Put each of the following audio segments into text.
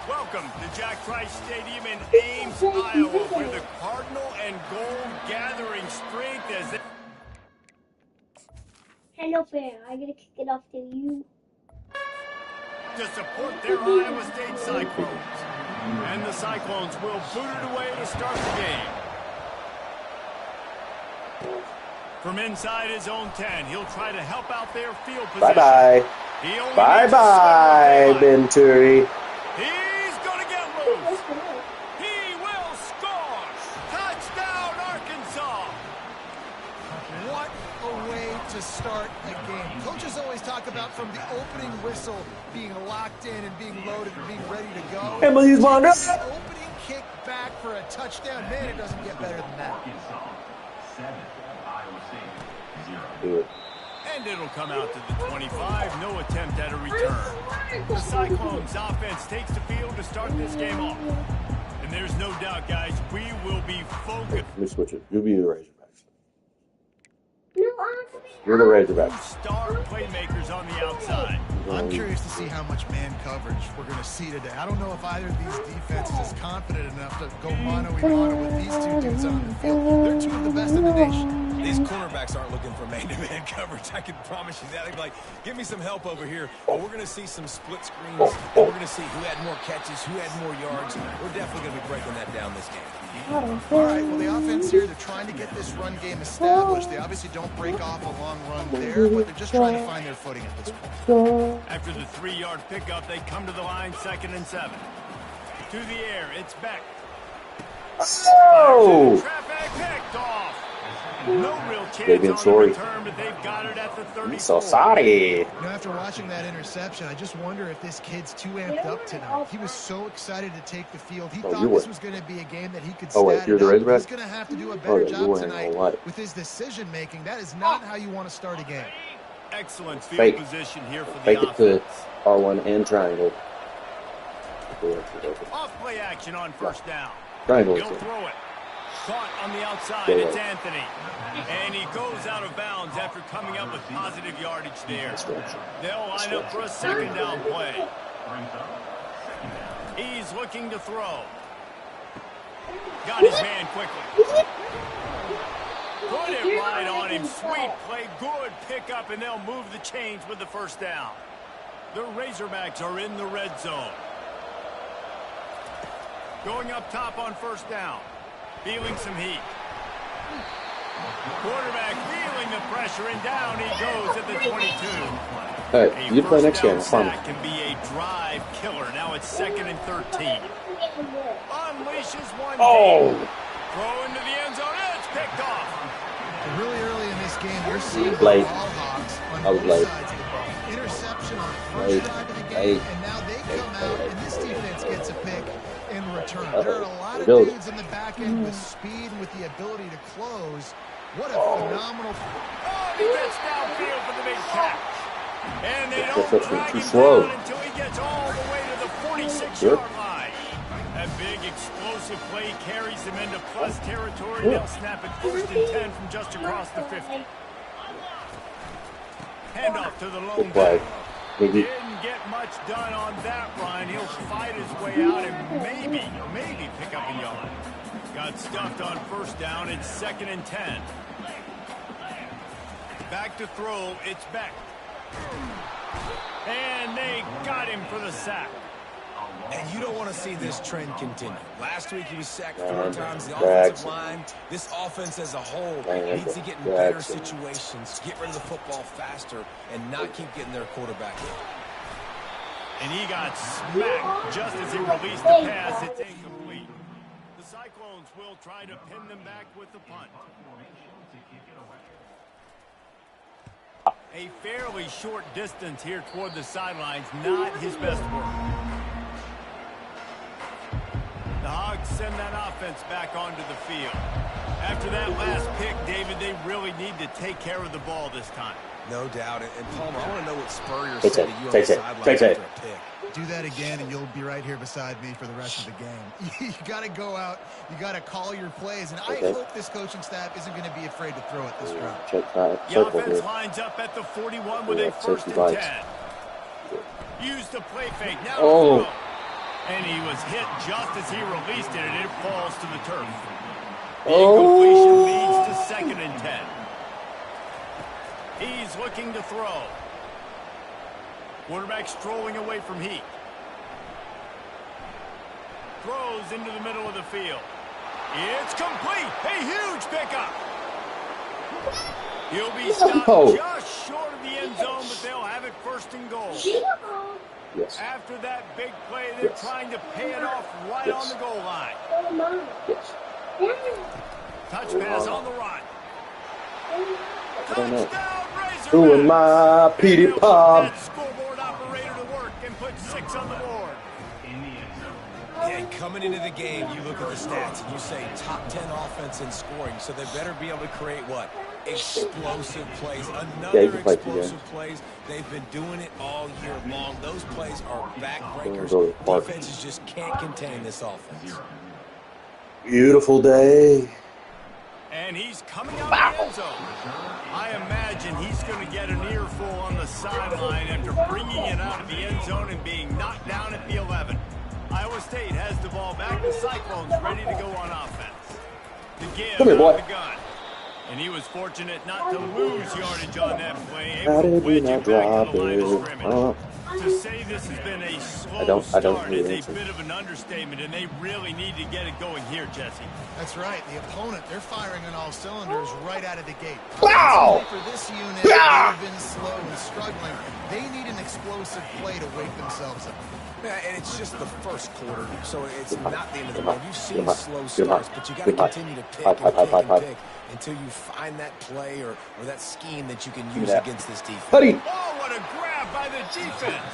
Welcome to Jack Trice Stadium in Ames, Iowa, where the Cardinal and Gold gathering strength as they... Hello, fair. I'm gonna kick it off to you. To support their Iowa State Cyclones. And the Cyclones will boot it away to start the game. From inside his own 10, he'll try to help out their field position. Bye-bye. Bye-bye, Venturi. He's going to get loose. He will score. Touchdown, Arkansas. What a way to start a game. Coaches always talk about from the opening whistle being locked in and being loaded and being ready to go. Emily's wonder. Opening kick back for a touchdown. Man, it doesn't get better than that. Do it. And it'll come out to the 25. No attempt at a return. The Cyclones offense takes the field to start this game off. And there's no doubt, guys, we will be focused. Let me switch it. You'll be the Razorbacks. No, You're the Razorbacks. Star playmakers on the outside. I'm curious to see how much man coverage we're going to see today. I don't know if either of these defenses is confident enough to go mano-a-mano with these two dudes on the field. They're two of the best in the nation. These cornerbacks aren't looking for man-to-man coverage. I can promise you that. They're like, give me some help over here. But we're going to see some split screens. And we're going to see who had more catches, who had more yards. We're definitely going to be breaking that down this game. All right, well, the offense here, they're trying to get this run game established. They obviously don't break off a long run there, but they're just trying to find their footing at this point. After the 3-yard pickup, they come to the line, 2nd and 7. To the air, it's Beck. Oh! Traffic picked off. No real They've chance been on sorry. the return, but they've got it at the 34. I'm so sorry. You know, after watching that interception, I just wonder if this kid's too amped up tonight. He was so excited to take the field. He thought this was going to be a game that he could Oh, wait, stat you're it the up. Razorback? He's going to have to do a better you job weren't tonight gonna lie. with his decision-making. That is not how you want to start a game. Excellent field Fake. position here for the Fake it to offense. R1 and triangle. Off play action on 1st down. Triangle. He'll throw it. Caught on the outside. Go It's ahead. Anthony. And he goes out of bounds after coming up with positive yardage there. They'll line up for a 2nd down play. He's looking to throw. Got his man quickly. Put it right on him. Sweet play. Good pickup, and they'll move the chains with the 1st down. The Razorbacks are in the red zone. Going up top on 1st down. Feeling some heat. Quarterback feeling the pressure, and down he goes at the 22. Hey, you play next game. Fun. Sack can be a drive killer. Now it's 2nd and 13. Unleashes one. Oh! Throw into the end zone. It's picked off. Really early in this game, you're seeing the Late. ball hogs on I was both late. sides of the ball. Interception on the Late. first drive of the game, Late. and now they come out, and this defense gets a pick in return. There are a lot of Build. dudes in the back end with speed and with the ability to close. What a phenomenal... Oh, he gets downfield for the big catch. And they don't That's drag too him slow. down until he gets all the way to the 46-yard Sure. line. That big explosive play carries them into plus territory. They'll snap it 1st and 10 from just across the 50. Handoff to the lone Good play. back. Biggie. Didn't get much done on that run. He'll fight his way out and maybe pick up a yard. Got stuffed on 1st down. It's 2nd and 10. Back to throw. It's Beck. And they got him for the sack. And you don't want to see this trend continue. Last week he was sacked 4 times. The Jackson. offensive line, this offense as a whole, needs to get in better Jackson. situations, get rid of the football faster, and not keep getting their quarterback in. And he got smacked just as he released the pass. It's incomplete. The Cyclones will try to pin them back with the punt. A fairly short distance here toward the sidelines, not his best work. The Hogs send that offense back onto the field. After that last pick, David, they really need to take care of the ball this time. No doubt. And Palmer, I want to know what Spurrier Take said it. to you on Take the it. sideline Take after it. a pick. Do that again, and you'll be right here beside me for the rest of the game. You got to go out. You got to call your plays, and I hope this coaching staff isn't going to be afraid to throw it this route. Check that. The offense lines up at the 41 with a 1st and 10. Use the play fake. Now throw. And he was hit just as he released it, and it falls to the turf. The incompletion leads to 2nd and 10. He's looking to throw. Quarterback strolling away from Heat. Throws into the middle of the field. It's complete. A huge pickup. He'll be stopped just short of the end zone, but they'll have it 1st and goal. Yes. After that big play, they're trying to pay it off right on the goal line. Yes. Touch pass on the run. Touchdown, Razorback. Doing my Petey Pop. That scoreboard operator to work and put 6 on the board. And coming into the game, you look at the stats and you say top 10 offense in scoring, so they better be able to create what? Explosive plays. Another explosive plays. They've been doing it all year long. Those plays are backbreakers. Defenses just can't contain this offense. Beautiful day. And he's coming out of the end zone. I imagine he's going to get an earful on the sideline after bringing it out of the end zone and being knocked down at the 11. Iowa State has the ball back. The Cyclones ready to go on offense. The give Come here, boy. the gun. And he was fortunate not to lose yardage on that play. Able to wedge it back to the line of scrimmage. To say this has been a slow start is a bit of an understatement, and they really need to get it going here, Jesse. That's right. The opponent, they're firing on all cylinders right out of the gate. Wow! For this unit, they've been slow and struggling. They need an explosive play to wake themselves up. Yeah, and it's just the first quarter, so it's not the end of the world. You've seen slow starts, but you got to continue to pick and pick and pick until you find that play or that scheme that you can use against this defense. Oh, what a grab by the defense.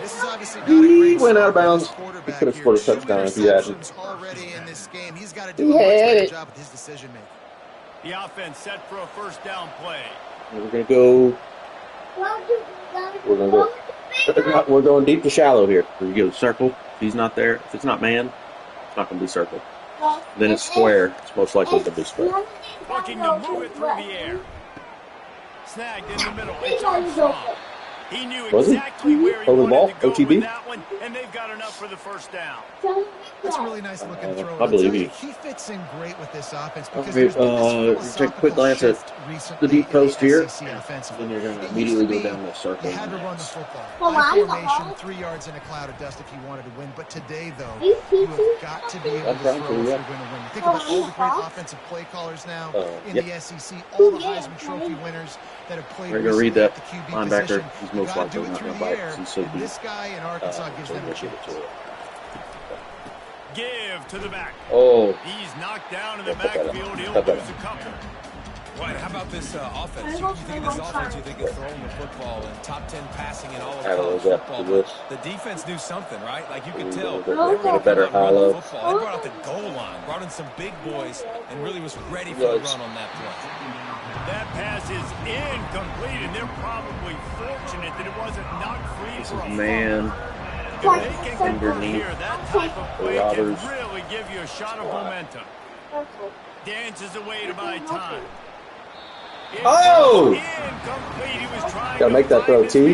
This is obviously not a great went out of bounds. He could have scored a touchdown if he hadn't. Already in this game, he's got to do a much better job with his decision making. The offense set for a 1st down play. We're gonna go. We're going deep to shallow here. We go circle. If he's not there, if it's not man, it's not gonna be circle. Then it's square. It's most likely to be square. Looking to move it through the air. Snagged in the middle. It's Armstrong. He knew exactly where he wanted to go with that one, and they've got enough for the 1st down. That's a really nice looking throw. I believe you. He fits in great with this offense because take a quick glance at the deep post here. Then you're going to immediately go down the circle. You had to run the football. High formation, 3 yards in a cloud of dust if you wanted to win. But today, though, you have got to be able to throw if you're going to win. Think about all the great offensive play callers now in the SEC, all the Heisman Trophy winners that have played. We're going to read that linebacker. Position. He's most likely not going to bite. He's so deep. This guy in Arkansas gives them a chance. Give to the back. Oh. He's knocked down in the backfield. He'll lose a couple. Right, how about this offense? You think of this offense, you think of throwing the football and top 10 passing in all of college football. The defense knew something, right? Like you could tell. They were going to better hollow. They brought out the goal line, brought in some big boys, and really was ready for the run on that play. That pass is incomplete, and they're probably fortunate that it wasn't knocked free for a man. If they can convert here, that type of play can really give you a shot of momentum. Dances away to buy time. Oh! Incomplete. He was trying Gotta make that throw, T.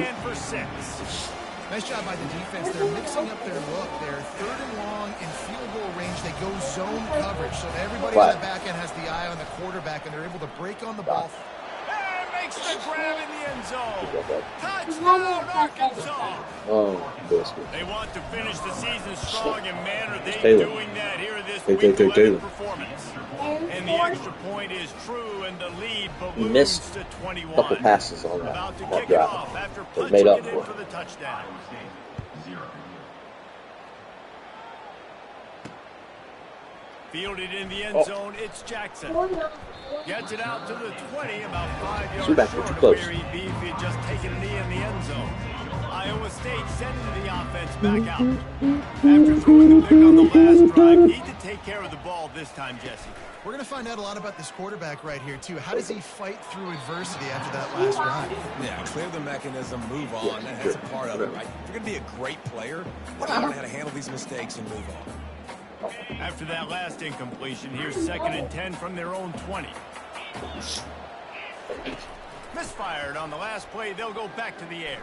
Nice job by the defense. They're mixing up their look. They're 3rd and long in field goal range. They go zone coverage, so everybody on the back end has the eye on the quarterback, and they're able to break on the ball. And makes the grab in the end zone. Touchdown, Arkansas. Oh, biscuit. They want to finish the season strong, and man, are they doing that here this week 11 performance. And the extra point is true, and the lead balloons to 21. A couple passes on that. About to kick it off after punching made up it in for the touchdown. Fielded in the end zone, it's Jackson. Gets it out to the 20, about 5 yards short of where he'd be if he had just taken a knee in the end zone. Iowa State sending the offense back out. After throwing the pick on the last drive, need to take care of the ball this time, Jesse. We're going to find out a lot about this quarterback right here, too. How does he fight through adversity after that last drive? Yeah, clear the mechanism, move on. That's a part of it, right? If you're going to be a great player, you got to learn how to handle these mistakes and move on. After that last incompletion, here's 2nd and 10 from their own 20. Misfired on the last play. They'll go back to the air.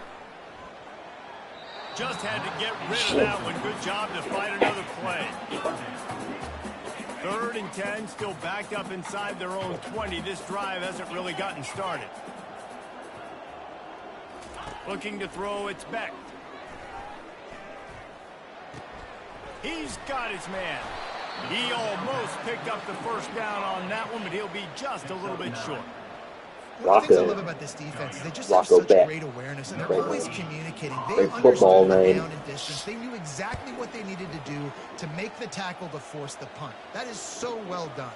Just had to get rid of that one. Good job to fight another play. 3rd and 10, still backed up inside their own 20. This drive hasn't really gotten started. Looking to throw, it's Beck. He's got his man. He almost picked up the first down on that one, but he'll be just a little bit short. One of the things I love about this defense is they just have such great awareness, and they're always communicating. They understood the down and distance. They knew exactly what they needed to do to make the tackle to force the punt. That is so well done.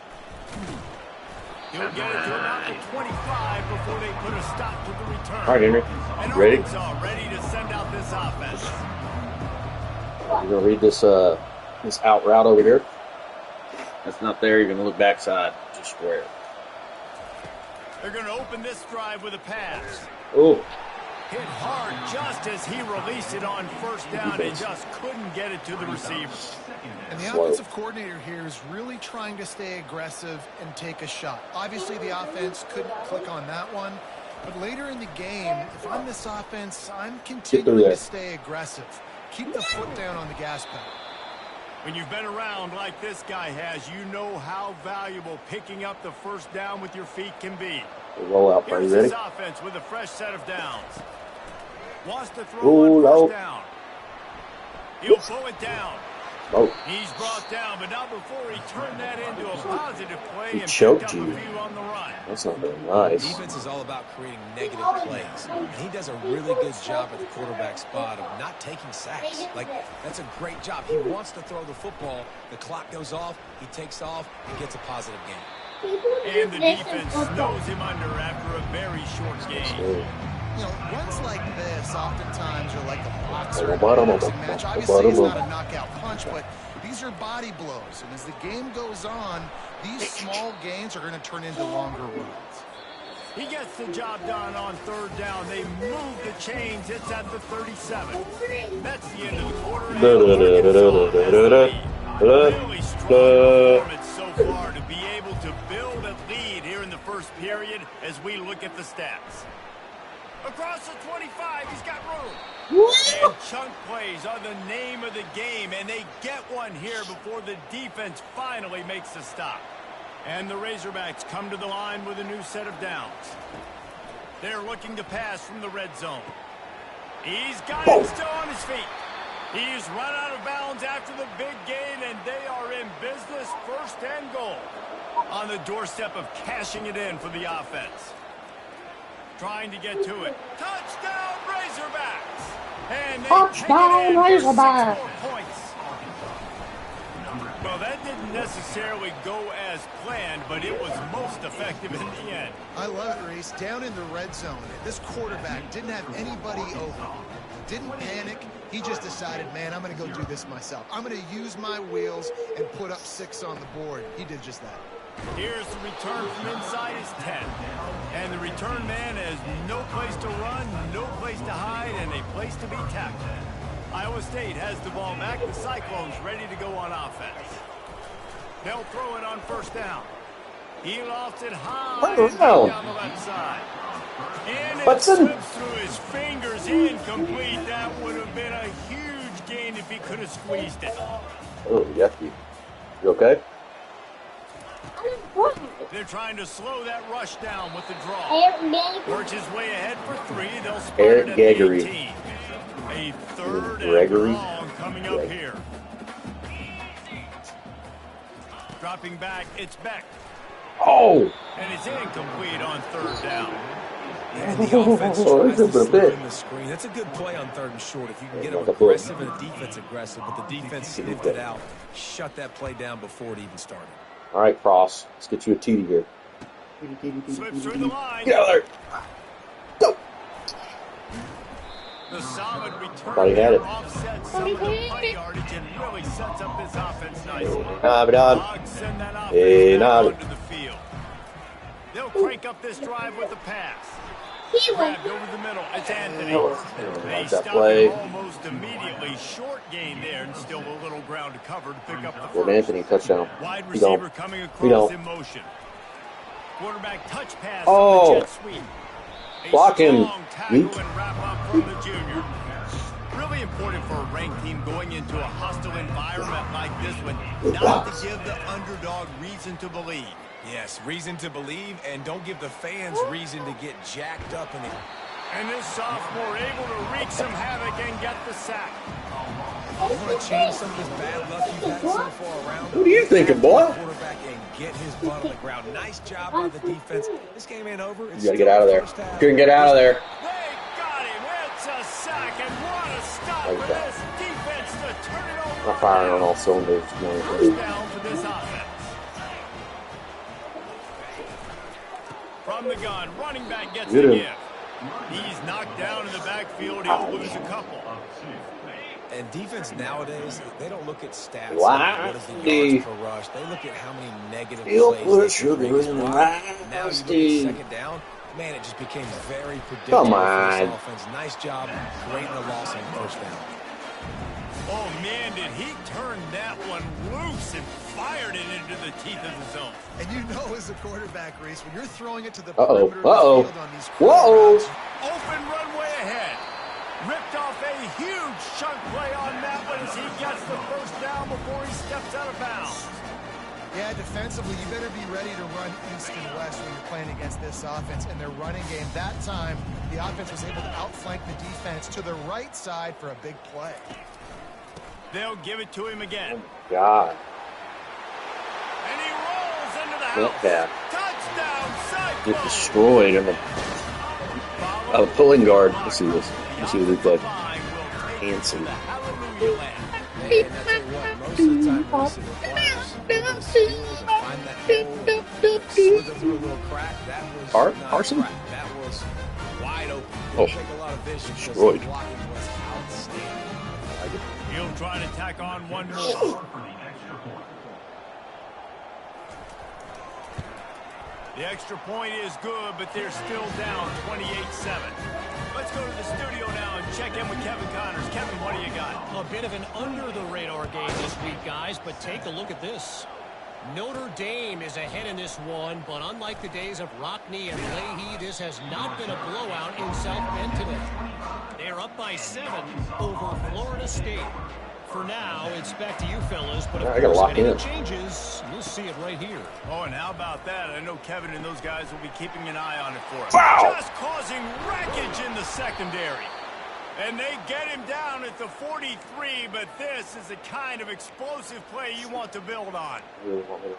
He'll get it to about the 25 before they put a stop to the return. All right, Henry. And Ready? Arkansas ready to send out this offense. You're going to read this this out route over here. That's not there. You're going to look backside. Just square. They're going to open this drive with a pass. Oh. Hit hard just as he released it on first down and just couldn't get it to the receiver. And the offensive coordinator here is really trying to stay aggressive and take a shot. Obviously, the offense couldn't click on that one. But later in the game, if I'm this offense, I'm continuing to stay aggressive. Keep the foot down on the gas pedal. When you've been around like this guy has, you know how valuable picking up the first down with your feet can be. Roll out, Here's ready? his offense with a fresh set of downs. Wants to throw on first down. He'll pull it down. Oh. He's brought down, but not before he turned that into a positive play and choked picked up a few on the run. That's not very nice. Defense is all about creating negative plays. And he does a really good job at the quarterback spot of not taking sacks. Like, that's a great job. He wants to throw the football. The clock goes off. He takes off and gets a positive game. And the defense snows him under after a very short game. You know, runs like this oftentimes are like a boxer in a boxing match. Obviously, it's not a knockout punch, but these are body blows. And as the game goes on, these small gains are going to turn into longer runs. He gets the job done on third down. They move the chains. It's at the 37. That's the end of the quarter. Really strong performance so far to be able to build a lead here in the first period as we look at the stats. Across the 25, he's got room. And chunk plays are the name of the game, and they get one here before the defense finally makes the stop. And the Razorbacks come to the line with a new set of downs. They're looking to pass from the red zone. He's got it still on his feet. He's run out of bounds after the big gain, and they are in business, 1st and goal. On the doorstep of cashing it in for the offense. Trying to get to it. Touchdown, Razorbacks! And they Touchdown, Razorbacks! 6 more points. Well, that didn't necessarily go as planned, but it was most effective in the end. I love it, Reese. Down in the red zone, this quarterback didn't have anybody open. Didn't panic. He just decided, man, I'm going to go do this myself. I'm going to use my wheels and put up 6 on the board. He did just that. Here's the return from inside his 10. And the return man has no place to run, no place to hide, and a place to be tackled. Iowa State has the ball back. The Cyclones ready to go on offense. They'll throw it on first down. He lofts it high down the left side. And it slips through his fingers, incomplete. That would have been a huge gain if he could have squeezed it. Oh, yucky. You okay? They're trying to slow that rush down with the draw. Works his way ahead for 3. They'll spot it at the 18. A 3rd and long coming up here. Dropping back, it's Beck. Oh! And it's incomplete on 3rd down. And the offense tries to slow in the screen. That's a good play on 3rd and short. If you can get them aggressive and the defense aggressive, but the defense sniffed it out, shut that play down before it even started. All right, Cross. Let's get you a TD here. Slips through the line. Get out there. Go. The solid return Thought he had it. offsets some of the punt yardage and really sets up this offense nicely. Navidad. Send that offense Hey, back Navi. onto the field. They'll crank up this drive with a pass. Grabbed over the middle. It's Anthony. They Like that stop play. him almost immediately. Short gain there and still a little ground to cover to pick up the Fort first. Anthony touchdown. Wide We don't. receiver coming We across don't. in motion. Quarterback touch pass Oh. on the jet sweep. A Block him. strong tackle Yeet. and wrap up from the junior. Really important for a ranked team going into a hostile environment like this one, not to give the underdog reason to believe. Yes, reason to believe, and don't give the fans reason to get jacked up in the... And this sophomore able to wreak some havoc and get the sack. You want to change some of this bad luck you've had so far around? What are you thinking, boy? Quarterback and get his butt on the ground. Nice job by the defense. This game ain't over. It's You gotta get still out of the there. first half. Couldn't get out of there. They got him. It's a sack, and what a stop Like for that. this defense to turn it over. Not firing on all cylinders. First down for this offense. From the gun, running back gets Get the him. give. He's knocked down in the backfield. He'll lose a couple. And defense nowadays, they don't look at stats. Wow. What is the yards per rush? They look at how many negative You'll plays put they sugar can bring us in the by. rice, Now you look Steve. at second down, man, it just became very predictable Come for on. this offense. Nice job creating the loss on first down. Oh, man, did he turn that one loose and fired it into the teeth of the zone. And you know as a quarterback, Reese, when you're throwing it to the Uh-oh. perimeter Uh-oh. of the field on these Whoa. routes, Open runway ahead. Ripped off a huge chunk play on that one as he gets the first down before he steps out of bounds. yeah, defensively, you better be ready to run east and west when you're playing against this offense and their running game. That time, the offense was able to outflank the defense to the right side for a big play. They'll give it to him again. God. And he rolls into the Well, house. yeah. Touchdown, Get Cyclones. destroyed in a pulling guard. Let's see this. Let's see the replay. Hanson. Hallelujah land. And I tell you what, most of the time, Reese, it requires a little skill to find that hole, slither through a little crack. That was not a Carson? crack. That was wide open. Oh, It'll take a lot of vision because destroyed. the blocking was outstanding. He'll try to tack on one more. The extra point is good, but they're still down 28-7. Let's go to the studio now and check in with Kevin Connors. Kevin, what do you got? A bit of an under-the-radar game this week, guys, but take a look at this. Notre Dame is ahead in this one, but unlike the days of Rockney and Leahy, this has not been a blowout in South Bend today. They're up by 7 over Florida State. For now, it's back to you fellas, but I of gotta course, lock if anything in. changes, you'll see it right here. Oh, and how about that? I know Kevin and those guys will be keeping an eye on it for us. Wow. Just causing wreckage in the secondary. And they get him down at the 43, but this is the kind of explosive play you want to build on.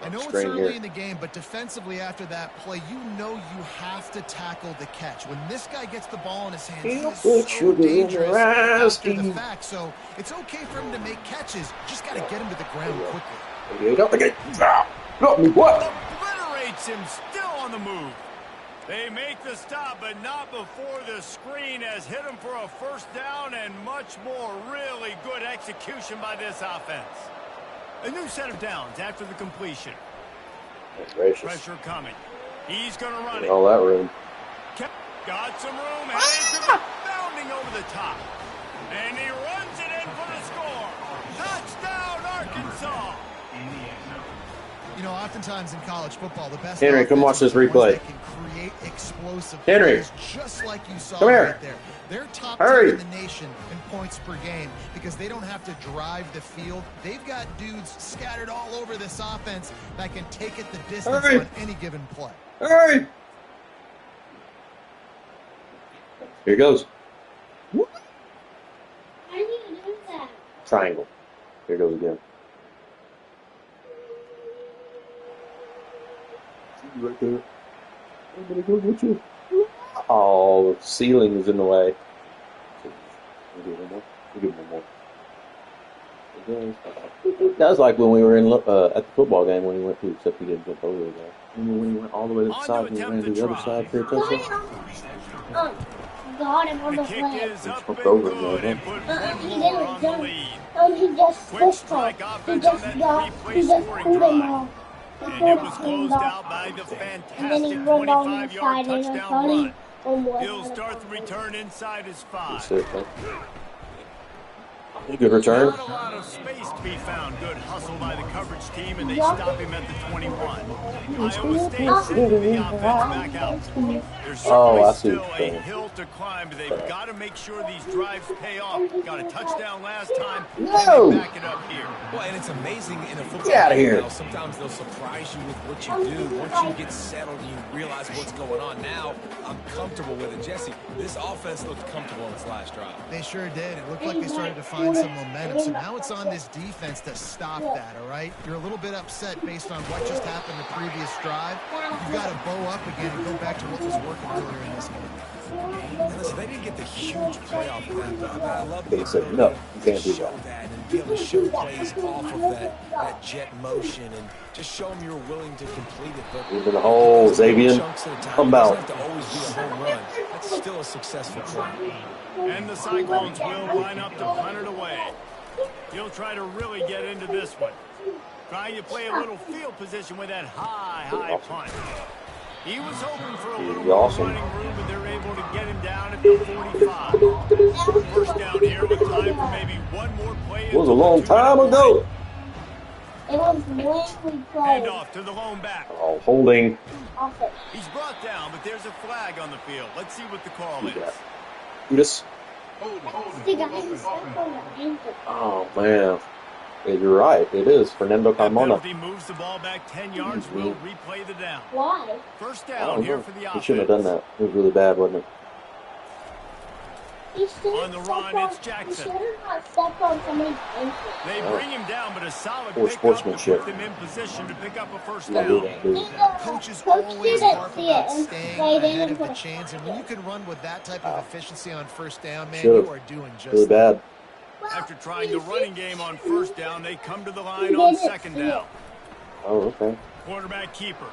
I know it's early in the game, but defensively after that play, you know you have to tackle the catch. When this guy gets the ball in his hands, he He'll is put so sugar in dangerous your eyes, after the Steve. fact. So it's okay for him to make catches. Just got to get him to the ground quickly. Get up again. Got me, what? Obliterates him, still on the move. They make the stop, but not before the screen has hit him for a first down and much more. Really good execution by this offense. A new set of downs after the completion. That's gracious. Pressure coming. He's going to run it. All that room. Got some room, and bounding over the top. And he runs it in for the score. Touchdown, Arkansas. You know, oftentimes in college football, the best Henry, come watch this offenses are the ones replay. that can create explosive Henry. plays, just like you saw Come here. right there. They're top Hurry. 10 in the nation in points per game because they don't have to drive the field. They've got dudes scattered all over this offense that can take it the distance Hurry. on any given play. Hurry! Here he goes. I need to do that. Triangle. Here goes again. Right there. I'm gonna go get you. Oh, the ceiling is in the way. We'll give him one more. We'll give him one more. That's like when we were in at the football game when he went to, except he didn't jump over the guy. Remember when he went all the way to the side and he ran to the other side for a touchdown? Got him on The the kick way. is up and over good him, and put He one more on the didn't lead. He just Quick pushed him. strike He offense just on that got, three-play he just scoring pulled him drive. off. And it was closed out by the And then he fantastic run down the 25-yard side and touchdown started run. one more. He'll start the return inside his 5. That's it, man. Good return. Not a lot of space to be found. Good hustle by the coverage team, and they stop him at the 21. Iowa State sending the offense back out. There's certainly still a hill to climb, but they've got to make sure these drives pay off. Got a touchdown last time, and they back it up here. Well, and it's amazing in a football Get out of game here. now. Sometimes they'll surprise you with what you do. Once you get settled and you realize what's going on now, I'm comfortable with it. Jesse, this offense looked comfortable on its last drive. They sure did. It looked like they started to find some momentum. So now it's on this defense to stop that, all right? You're a little bit upset based on what just happened the previous drive. You've got to bow up again and go back to what was working earlier in this game. And listen, they didn't get the huge playoff of that, but I love They said, no, you can't do show that. that and be able to show plays off of that jet motion and just show them you're willing to complete it. But Into the hole, Xavier. chunks at a time, Come it doesn't out. have to always be a home run. That's still a successful play. And the Cyclones will line up to punt it away. He'll try to really get into this one. Trying to play a little field position with that high punt. He was hoping for a little more running room, but they're able to get him down at the 45. First down here with time for maybe one more play. It was a long time ago. It was when we played. Hand off to the lone back. Oh, holding. He's brought down, but there's a flag on the field. Let's see what the call is. Judas. Oh, man. Yeah, you're right. It is Fernando That Carmona. penalty moves the ball back 10 yards. We'll replay the down. Why? First I down don't here know. for the He offense. shouldn't have done that. It was really bad, wasn't it? On the run, it's Jackson. They bring him down, but a solid Poor pickup to sportsmanship. put them in position to pick up a first Not do down. that, dude. Coaches always harp about staying Stayed in ahead and of the put- chains, and when you can run with that type of efficiency on first down, man, Should've. you are doing just Really that. bad. After trying the running game on first down, they come to the line on second down. Oh, okay. Quarterback keeper.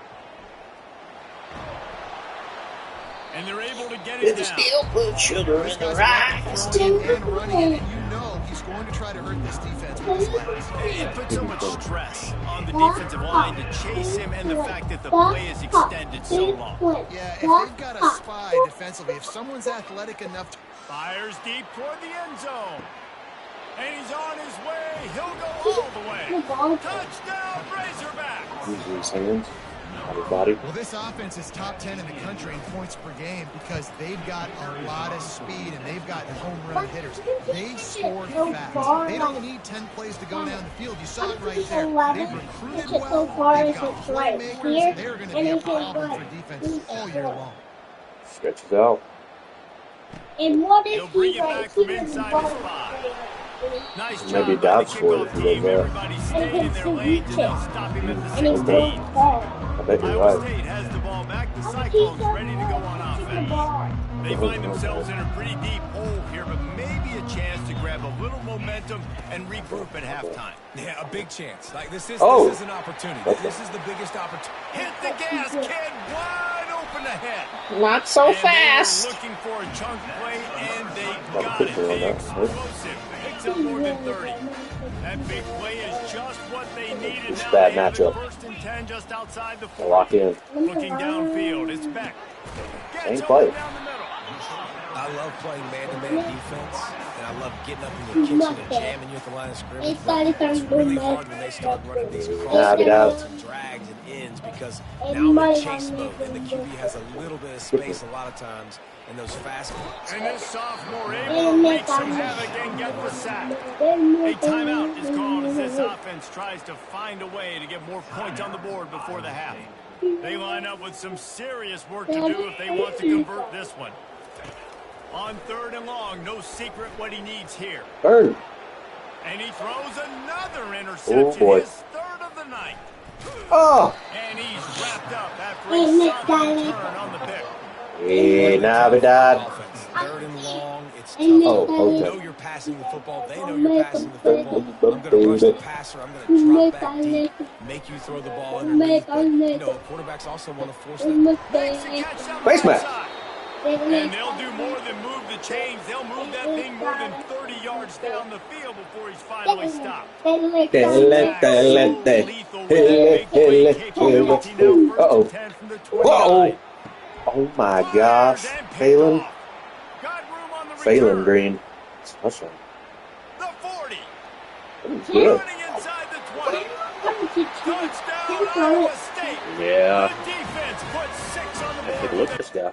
And they're able to get it down. put sugar This guy's throwing and running it, and you know he's going to try to hurt this defense with his legs. It puts so much stress on the defensive line to chase him and the fact that the play is extended so long. Yeah, if they've got a spy defensively, if someone's athletic enough to... Fires deep toward the end zone. And he's on his way. He'll go all the way. Touchdown, Razorbacks. Using his hands, not his body. Well, this offense is top 10 in the country in points per game because they've got a lot of speed and they've got home run hitters. They score fast. They don't need 10 plays to go down the field. You saw it right there. They've recruited well. They've got playmakers. They're going to be a problem for defenses all year long. Stretches out. And what He'll if bring he it back from inside his 5. Nice job Maybe by the Dobbs scored kickoff if he team. does that. Everybody stayed in their lanes, and they'll stop him at the and he 16. goes ball? I bet you're Iowa right. State has the ball back. The Cyclones ready to go on offense. They find themselves in a pretty deep hole here, but maybe a chance to grab a little momentum and regroup at halftime. Yeah, a big chance. Like this is an opportunity. Okay. This is the biggest opportunity. Hit the gas, kid. Wide open ahead. Not so And fast. they were looking for a chunk play, and they Got a got it. picture on The that. explosive picks up more than 30. That big play is just what they needed. It's Now a bad they have it matchup. First and 10 just outside the 40. Lock in. Looking downfield, it's Beck. Same Gets play. open down the middle. I love playing man-to-man defense, and I love getting up in your kitchen and jamming you at the line of scrimmage. But it's really hard when they start running these crossovers and drags and ends because now they're chase mode, and the QB has a little bit of space a lot of times in those fast ones. And this sophomore able to wreak some havoc and get the sack. A timeout is called as this offense tries to find a way to get more points on the board before the half. They line up with some serious work to do if they want to convert this one. On third and long, no secret what he needs here. Turn. And he throws another interception, Oh, boy. his third of the night. Oh! And he's wrapped up after a solid return on the pick. Hey, Navidad. third and long. It's tough. Oh, You know you're passing the football. They know you're passing the football. I'm going to rush the passer. I'm going to drop back deep, make you throw the ball underneath. But, you know, quarterbacks also want to force them. Face mask. And they'll do more than move the chains. They'll move that thing more than 30 yards down the field before he's finally stopped. Uh-oh. Oh my gosh. Phelan. Phelan Green. Touchdown. The 40. Good. Running inside the 20. Touchdown, Iowa State. Yeah. The defense puts 6 on the board. Take a look at this guy.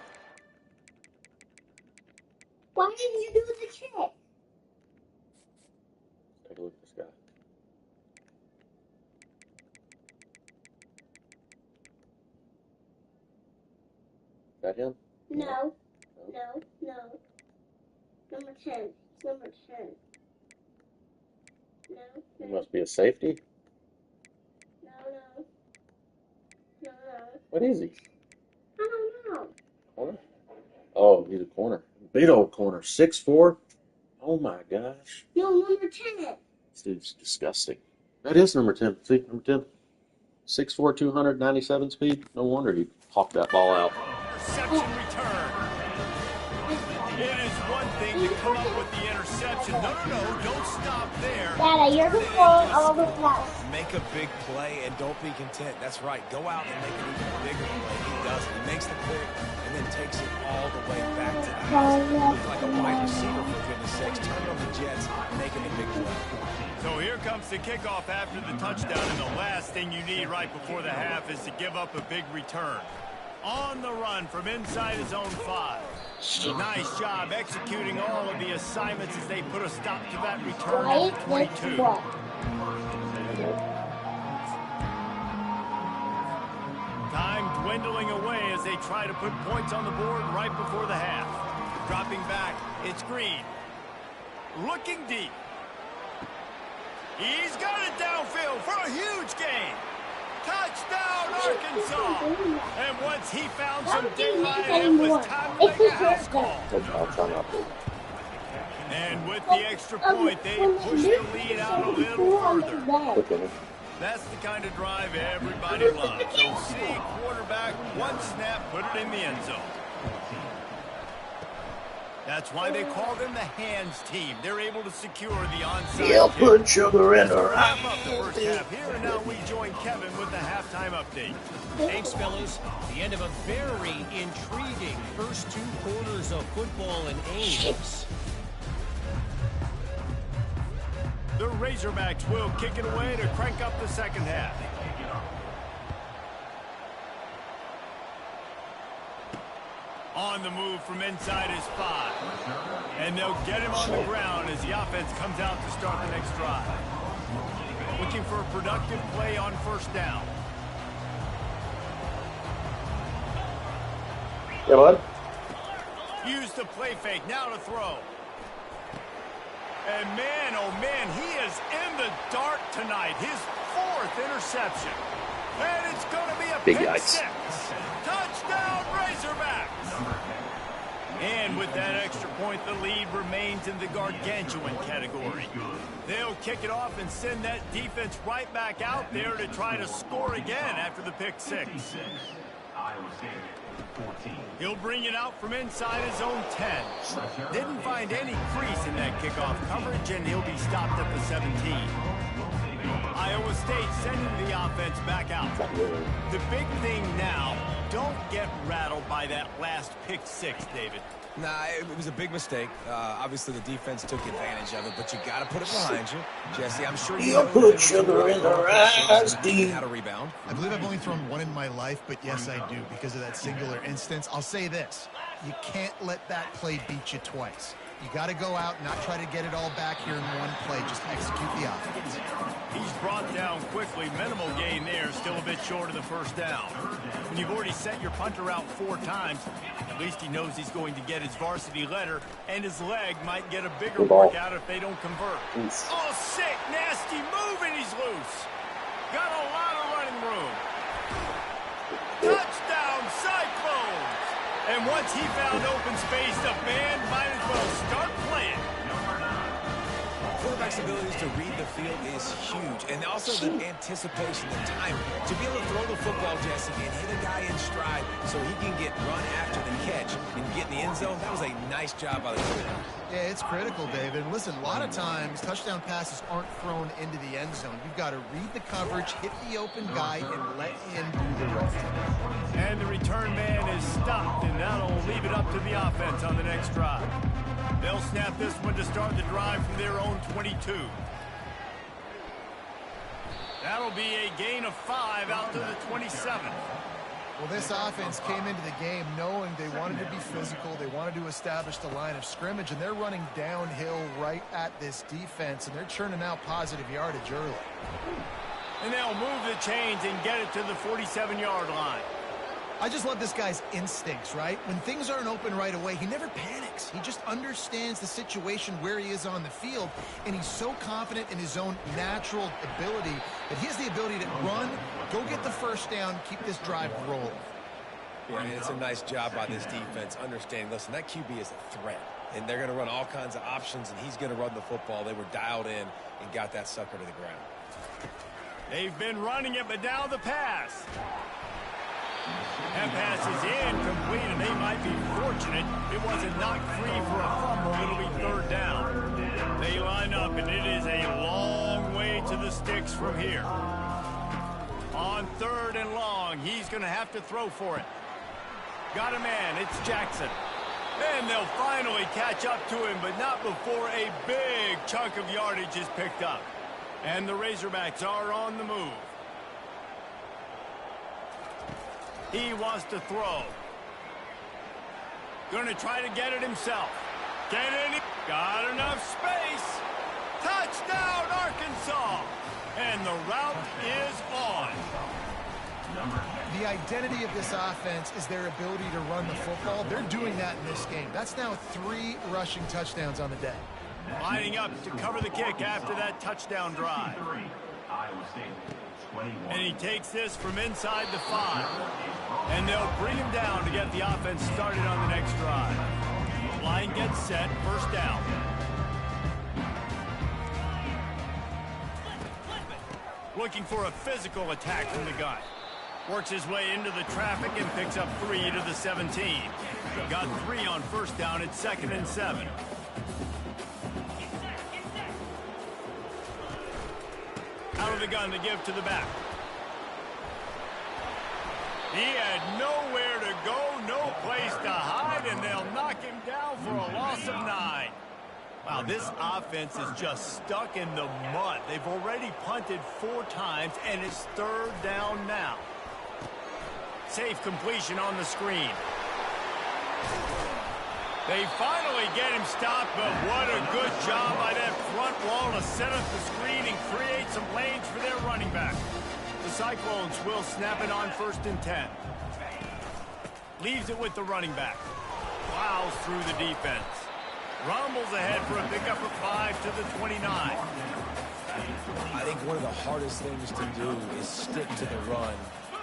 Why didn't you do the trick? Take a look at this guy. Is that him? No. Number 10. It's number 10. No. He must be a safety. No. What is he? I don't know. Corner? Oh, he's a corner. Big old corner. 6'4". Oh my gosh. No, number 10. This dude's disgusting. That is number 10. See, number 10. 6'4", 297 speed. No wonder he hawked that ball out. Interception return. It is one thing to come up with the interception. No, don't stop there. Dada, you're the phone all the time. Make a big play and don't be content. That's right. Go out and make an even bigger play. He does it. He makes the pick and then takes it all the way back to the house. Looks like a wide receiver, for goodness sakes. Turning on the Jets, making a big play. So here comes the kickoff after the touchdown, and the last thing you need right before the half is to give up a big return. On the run from inside his own 5. Nice job executing all of the assignments as they put a stop to that return at the 22. Time dwindling away as they try to put points on the board right before the half. Dropping back, it's Green. Looking deep. He's got it downfield for a huge gain. Touchdown, Arkansas! And once he found some daylight, it was time to make a house call. And with the extra point, they push the lead out a little further. That's the kind of drive everybody loves. So see, quarterback, one snap, put it in the end zone. That's why they call them the hands team. They're able to secure the onside. He'll put sugar in her Wrap up the first half here, and now we join Kevin with the halftime update. Thanks, fellas. The end of a very intriguing first 2 quarters of football in Ames. The Razorbacks will kick it away to crank up the second half. On the move from inside his 5. And they'll get him on the ground as the offense comes out to start the next drive. Looking for a productive play on first down. Yeah, bud. Use the play fake, now to throw. And man, oh man, he is in the dark tonight. His 4th interception. And it's going to be a big pick yikes. 6. Touchdown, Razorbacks. And with that extra point, the lead remains in the gargantuan category. They'll kick it off and send that defense right back out there to try to score again after the pick 6. He'll bring it out from inside his own 10. Didn't find any crease in that kickoff coverage, and he'll be stopped at the 17. Iowa State sending the offense back out. The big thing now, don't get rattled by that last pick 6, David. Nah, it was a big mistake. Obviously, the defense took advantage of it, but you got to put it behind you. Jesse, I'm sure you know put sugar in her eyes, Dean. How to rebound. I believe I've only thrown 1 in my life, but yes, I do, because of that singular instance. I'll say this. You can't let that play beat you twice. You got to go out, not try to get it all back here in one play. Just execute the offense. He's brought down quickly. Minimal gain there. Still a bit short of the first down. When you've already sent your punter out 4 times, at least he knows he's going to get his varsity letter, and his leg might get a bigger workout if they don't convert. Oh, sick, nasty move, and he's loose. Got a lot of running room. Touchdown, Cyclones. And once he found open space, the band might as well start playing. Quarterback's abilities to read the field is huge. And also the anticipation, the time. To be able to throw the football, Jesse, and hit a guy in stride so he can get run after the catch and get in the end zone, that was a nice job by the quarterback. Yeah, it's critical, David. Listen, a lot of times touchdown passes aren't thrown into the end zone. You've got to read the coverage, hit the open guy, and let him do the rest. And the return man is stopped, and that'll leave it up to the offense on the next drive. They'll snap this one to start the drive from their own 22. That'll be a gain of 5 out to the 27. Well, this offense came into the game knowing they wanted to be physical, they wanted to establish the line of scrimmage, and they're running downhill right at this defense, and they're churning out positive yardage early. And they'll move the chains and get it to the 47-yard line. I just love this guy's instincts, right? When things aren't open right away, he never panics. He just understands the situation where he is on the field, and he's so confident in his own natural ability that he has the ability to run, go get the first down, keep this drive rolling. Yeah, and it's a nice job by this defense, understanding, listen, that QB is a threat, and they're going to run all kinds of options, and he's going to run the football. They were dialed in and got that sucker to the ground. They've been running it, but now the pass. That pass is incomplete, and they might be fortunate it wasn't knocked free for a fumble. It'll be third down. They line up, and it is a long way to the sticks from here. On 3rd and long, he's going to have to throw for it. Got a man. It's Jackson. And they'll finally catch up to him, but not before a big chunk of yardage is picked up. And the Razorbacks are on the move. He wants to throw. Going to try to get it himself. Get in. Got enough space. Touchdown, Arkansas. And the route is on. The identity of this offense is their ability to run the football. They're doing that in this game. That's now 3 rushing touchdowns on the day. Lining up to cover the kick after that touchdown drive. And he takes this from inside the 5. And they'll bring him down to get the offense started on the next drive. Line gets set, first down. Looking for a physical attack from the gun. Works his way into the traffic and picks up 3 to the 17. Got 3 on first down at 2nd and 7. Out of the gun to give to the back. He had nowhere to go, no place to hide, and they'll knock him down for a loss of 9. Wow, this offense is just stuck in the mud. They've already punted 4 times, and it's 3rd down now. Safe completion on the screen. They finally get him stopped, but what a good job by that front wall to set up the screen and create some lanes for their running back. The Cyclones will snap it on 1st and 10. Leaves it with the running back. Plows through the defense. Rumbles ahead for a pickup of 5 to the 29. I think one of the hardest things to do is stick to the run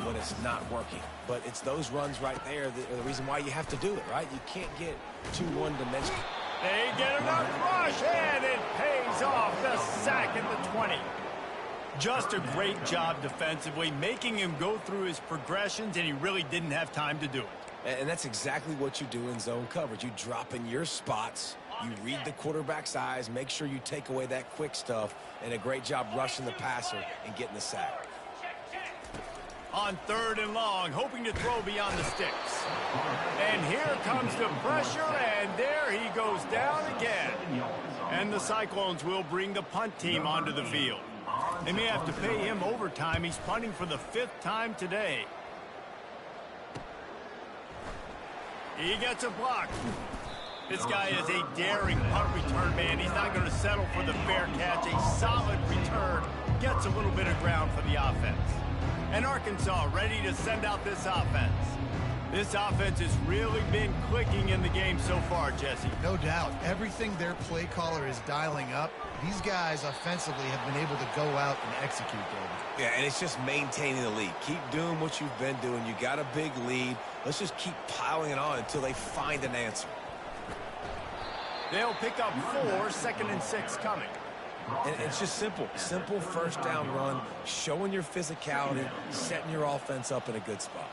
when it's not working. But it's those runs right there that are the reason why you have to do it, right? You can't get too one-dimensional. They get enough rush, and it pays off. The sack at the 20. Just a great job defensively, making him go through his progressions, and he really didn't have time to do it. And that's exactly what you do in zone coverage. You drop in your spots, you read the quarterback's eyes, make sure you take away that quick stuff, and a great job rushing the passer and getting the sack. On 3rd and long, hoping to throw beyond the sticks. And here comes the pressure, and there he goes down again. And the Cyclones will bring the punt team onto the field. They may have to pay him overtime. He's punting for the 5th time today. He gets a block. This guy is a daring punt return man. He's not going to settle for the fair catch. A solid return gets a little bit of ground for the offense. And Arkansas ready to send out this offense. This offense has really been clicking in the game so far, Jesse. No doubt. Everything their play caller is dialing up, these guys offensively have been able to go out and execute, David. Yeah, and it's just maintaining the lead. Keep doing what you've been doing. You got a big lead. Let's just keep piling it on until they find an answer. They'll pick up 4, 2nd and 6 coming. And it's just simple. Simple first down run, showing your physicality, setting your offense up in a good spot.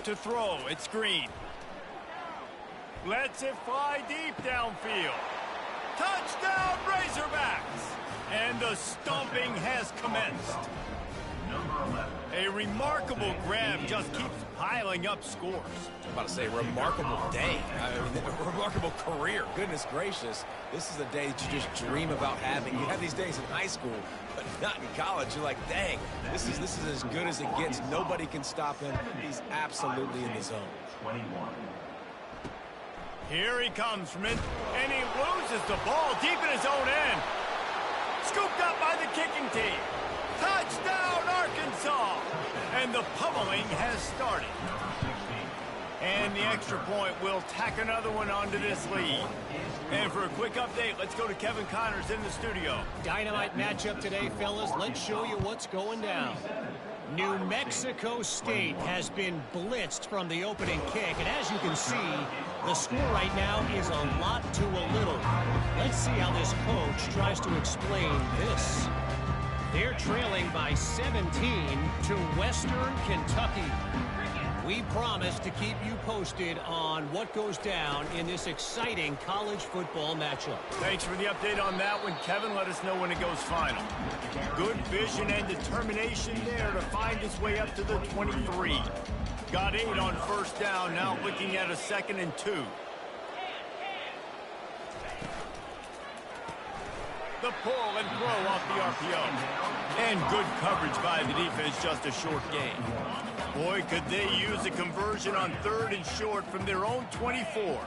To throw, it's Green. Lets it fly deep downfield. Touchdown, Razorbacks! And the stomping has commenced. A remarkable grab just keeps piling up scores. I'm about to say, remarkable day. I mean, a remarkable career. Goodness gracious. This is a day that you just dream about having. You have these days in high school, but not in college. You're like, dang, this is as good as it gets. Nobody can stop him. He's absolutely in the zone. Here he comes from in, and he loses the ball deep in his own end. Scooped up by the kicking team. Touchdown, Arkansas! And the pummeling has started. And the extra point will tack another one onto this lead. And for a quick update, let's go to Kevin Connors in the studio. Dynamite matchup today, fellas. Let's show you what's going down. New Mexico State has been blitzed from the opening kick. And as you can see, the score right now is a lot to a little. Let's see how this coach tries to explain this. They're trailing by 17 to Western Kentucky. We promise to keep you posted on what goes down in this exciting college football matchup. Thanks for the update on that one, Kevin. Let us know when it goes final. Good vision and determination there to find his way up to the 23. Got 8 on first down, now looking at a 2nd and 2. The pull and throw off the RPO. And good coverage by the defense, just a short gain. Boy, could they use a conversion on 3rd and short from their own 24.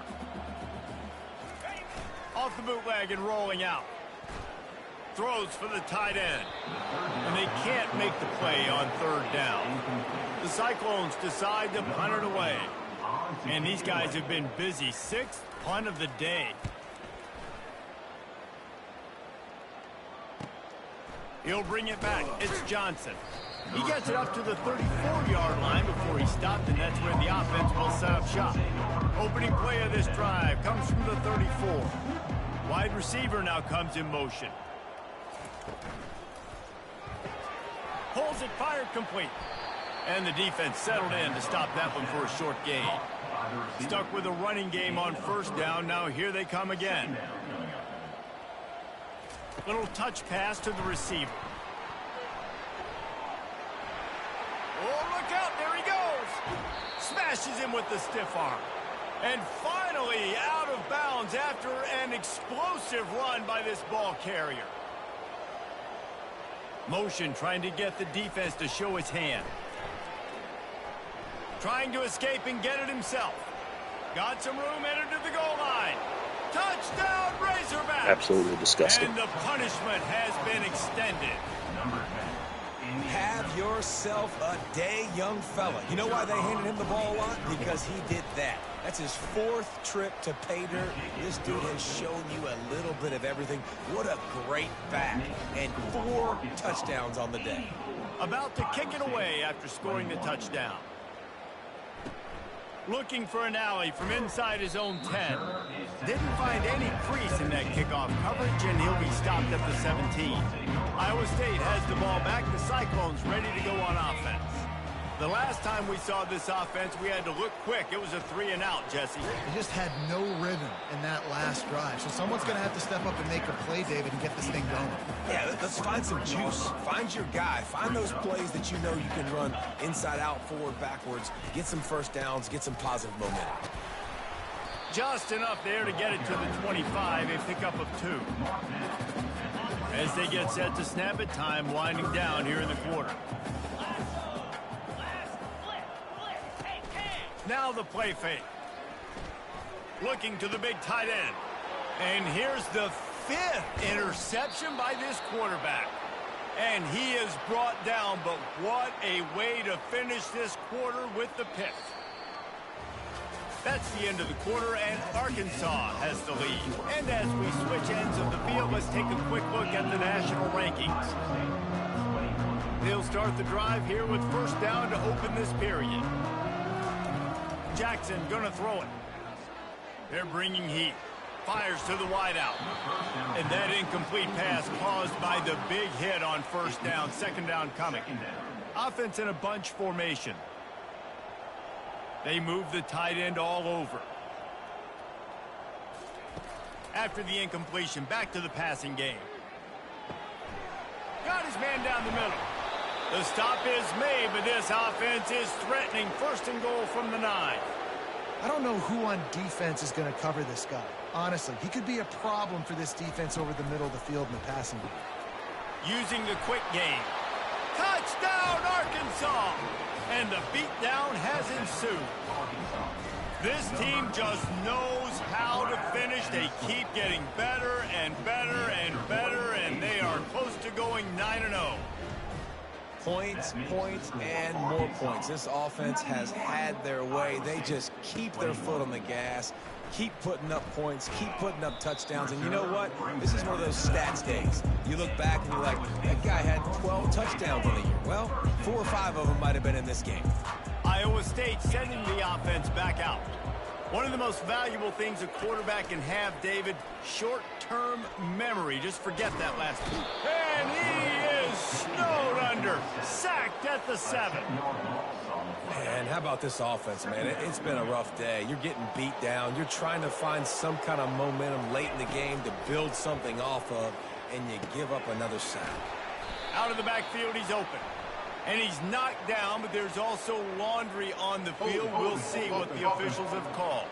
Off the bootleg and rolling out. Throws for the tight end. And they can't make the play on 3rd down. The Cyclones decide to punt it away. And these guys have been busy. 6th punt of the day. He'll bring it back. It's Johnson. He gets it up to the 34-yard line before he stopped, and that's where the offense will set up shop. Opening play of this drive comes from the 34. Wide receiver now comes in motion. Pulls it, fired complete. And the defense settled in to stop that one for a short gain. Stuck with a running game on first down. Now here they come again. Little touch pass to the receiver. Oh, look out. There he goes. Smashes him with the stiff arm. And finally out of bounds after an explosive run by this ball carrier. Motion trying to get the defense to show his hand. Trying to escape and get it himself. Got some room, entered to the goal line. Touchdown, Razorbacks! Absolutely disgusting. And the punishment has been extended. Have yourself a day, young fella. You know why they handed him the ball a lot? Because he did that. That's his 4th trip to pay dirt. This dude has shown you a little bit of everything. What a great back. And 4 touchdowns on the day. About to kick it away after scoring the touchdown. Looking for an alley from inside his own 10. Didn't find any crease in that kickoff coverage, and he'll be stopped at the 17. Iowa State has the ball back. The Cyclones ready to go on offense. The last time we saw this offense, we had to look quick. It was a 3-and-out, Jesse. They just had no rhythm in that last drive. So someone's going to have to step up and make a play, David, and get this thing going. Yeah, let's find some juice. Find your guy. Find those plays that you know you can run inside out, forward, backwards. Get some first downs. Get some positive momentum. Just enough there to get it to the 25. A pickup of 2. As they get set to snap it, time winding down here in the quarter. Now the play fake. Looking to the big tight end. And here's the 5th interception by this quarterback. And he is brought down, but what a way to finish this quarter with the pick. That's the end of the quarter, and Arkansas has the lead. And as we switch ends of the field, let's take a quick look at the national rankings. They'll start the drive here with first down to open this period. Jackson gonna throw it. They're bringing heat. Fires to the wideout. And that incomplete pass caused by the big hit on first down. Second down coming. Offense in a bunch formation. They move the tight end all over. After the incompletion, back to the passing game. Got his man down the middle. The stop is made, but this offense is threatening. First and goal from the 9. I don't know who on defense is going to cover this guy. Honestly, he could be a problem for this defense over the middle of the field in the passing game. Using the quick game. Touchdown, Arkansas! And the beatdown has ensued. This team just knows how to finish. They keep getting better and better and better, and they are close to going 9-0. Points, points, and more points. This offense has had their way. They just keep their foot on the gas, keep putting up points, keep putting up touchdowns. And you know what? This is one of those stats days. You look back and you're like, that guy had 12 touchdowns in the year. Well, 4 or 5 of them might have been in this game. Iowa State sending the offense back out. One of the most valuable things a quarterback can have, David, short-term memory. Just forget that last one. And he is snowed under. Sacked at the 7. Man, how about this offense, man? It's been a rough day. You're getting beat down. You're trying to find some kind of momentum late in the game to build something off of, and you give up another sack. Out of the backfield, he's open. And he's knocked down, but there's also laundry on the field. We'll see what the officials have called.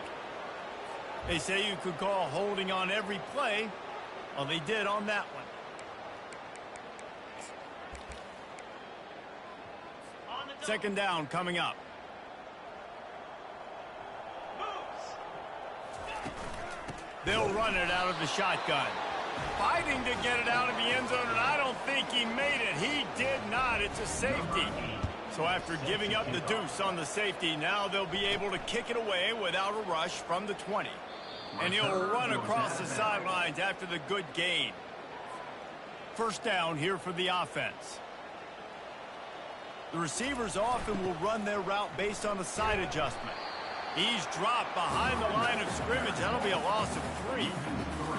They say you could call holding on every play. Well, they did on that one. Second down coming up. They'll run it out of the shotgun. Fighting to get it out of the end zone, and I don't think he made it. He did not. It's a safety. So after giving up the deuce on the safety, now they'll be able to kick it away without a rush from the 20. And he'll run across the sidelines after the good gain. First down here for the offense. The receivers often will run their route based on a side adjustment. He's dropped behind the line of scrimmage. That'll be a loss of 3.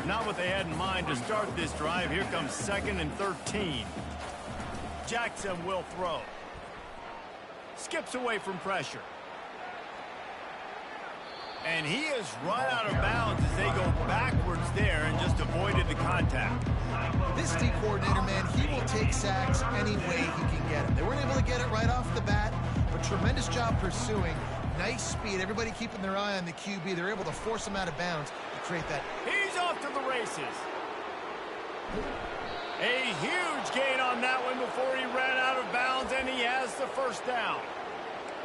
Not what they had in mind to start this drive. Here comes 2nd and 13. Jackson will throw. Skips away from pressure. And he has run out of bounds as they go backwards there and just avoided the contact. This D coordinator, man, he will take sacks any way he can get them. They weren't able to get it right off the bat, but tremendous job pursuing. Nice speed. Everybody keeping their eye on the QB. They're able to force him out of bounds to create that. He's off to the races. A huge gain on that one before he ran out of bounds, and he has the first down.